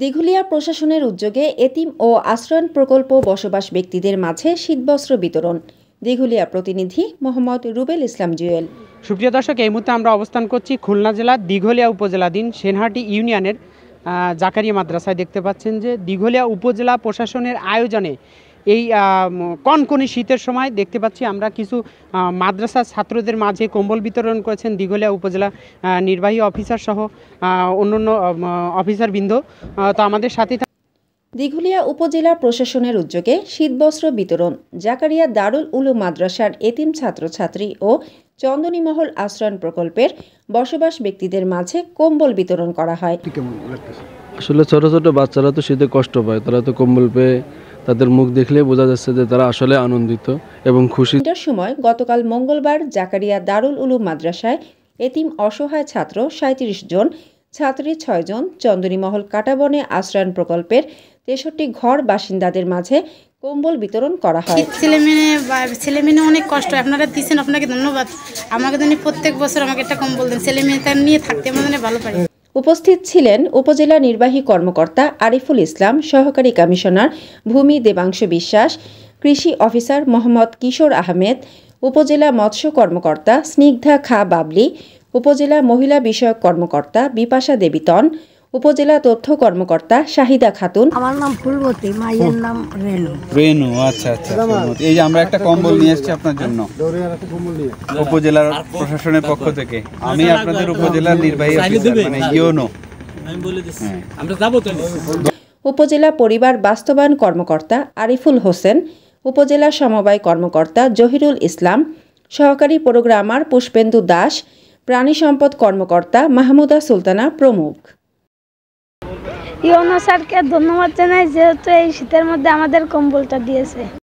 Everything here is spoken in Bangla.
দিঘুলিয়া প্রশাসনের উদ্যোগে এতিম ও আশ্রয়ণ প্রকল্প বসবাস ব্যক্তিদের মাঝে শীতবস্ত্র বিতরণ। দিঘুলিয়া প্রতিনিধি মোহাম্মদ রুবেল ইসলাম জুয়েল। সুপ্রিয় দর্শক, এই মুহূর্তে আমরা অবস্থান করছি খুলনা জেলার দিঘলিয়া উপজেলাধীন সেনহাটি ইউনিয়নের জাকারিয়া মাদ্রাসায়। দেখতে পাচ্ছেন যে দিঘলিয়া উপজেলা প্রশাসনের আয়োজনে এই কনকনে শীতের সময় দেখতে পাচ্ছি আমরা কিছু মাদ্রাসার ছাত্রদের মাঝে কম্বল বিতরণ করেছেন দিঘলিয়া উপজেলা নির্বাহী অফিসার সহ অন্যান্য অফিসারবৃন্দ। তো আমাদের সাথে দিঘুলিয়া উপজেলা প্রশাসনের উদ্যোগে শীতবস্ত্র বিতরণ। জাকারিয়া দারুল উলুম মাদ্রাসার এতিম ছাত্রছাত্রী ও চন্দনীমহল আশ্রয়ণ প্রকল্পের বসবাস ব্যক্তিদের মাঝে কম্বল বিতরণ করা হয়। আসলে ছোট ছোট বাচ্চারা তো শীতে কষ্ট পায়, তারা তো কম্বল পেয়ে তাদের মুখ দেখলে বোঝা যাচ্ছে যে তারা আসলে আনন্দিত এবং খুশি। এটার সময় গতকাল মঙ্গলবার জাকারিয়া দারুল উলুম মাদ্রাসায় এতিম অসহায় ছাত্র 37 জন, ছাত্রী 6 জন, চন্দনীমহল কাটাবনে আশ্রয়ণ প্রকল্পের 63 ঘর বাসিন্দাদের মাঝে কম্বল বিতরণ করা হয়। ছেলেমেয়ে অনেক কষ্ট, আপনারা দিচ্ছেন, আপনাকে ধন্যবাদ। আমাকে জন্য প্রত্যেক বছর আমাকে একটা কম্বল দেন, ছেলেমেয়ে তার নিয়ে থাকতে আমাদের ভালো পারে। উপস্থিত ছিলেন উপজেলা নির্বাহী কর্মকর্তা আরিফুল ইসলাম, সহকারী কমিশনার ভূমি দেবাংশু বিশ্বাস, কৃষি অফিসার মোহাম্মদ কিশোর আহমেদ, উপজেলা মৎস্য কর্মকর্তা স্নিগ্ধা খা বাবলি, উপজেলা মহিলা বিষয়ক কর্মকর্তা বিপাশা দেবীতন, উপজেলা তথ্য কর্মকর্তা শাহিদা খাতুন। আমার নাম ফুলবতী, মায়ের নাম রেনু। আচ্ছা আচ্ছা, এই যে আমরা একটা কম্বল নিয়ে এসেছি আপনার জন্য উপজেলার প্রশাসনের পক্ষ থেকে। আমি আপনাদের উপজেলার নির্বাহী অফিসার, মানে ইওনো। উপজেলা পরিবার বাস্তবায়ন কর্মকর্তা আরিফুল হোসেন, উপজেলা সমবায় কর্মকর্তা জহিরুল ইসলাম, সহকারী প্রোগ্রামার পুষ্পেন্দু দাস, প্রাণী সম্পদ কর্মকর্তা মাহমুদা সুলতানা প্রমুখ। ইওনো স্যারকে ধন্যবাদ জানাই, যেহেতু এই শীতের মধ্যে আমাদের কম্বলটা দিয়েছে।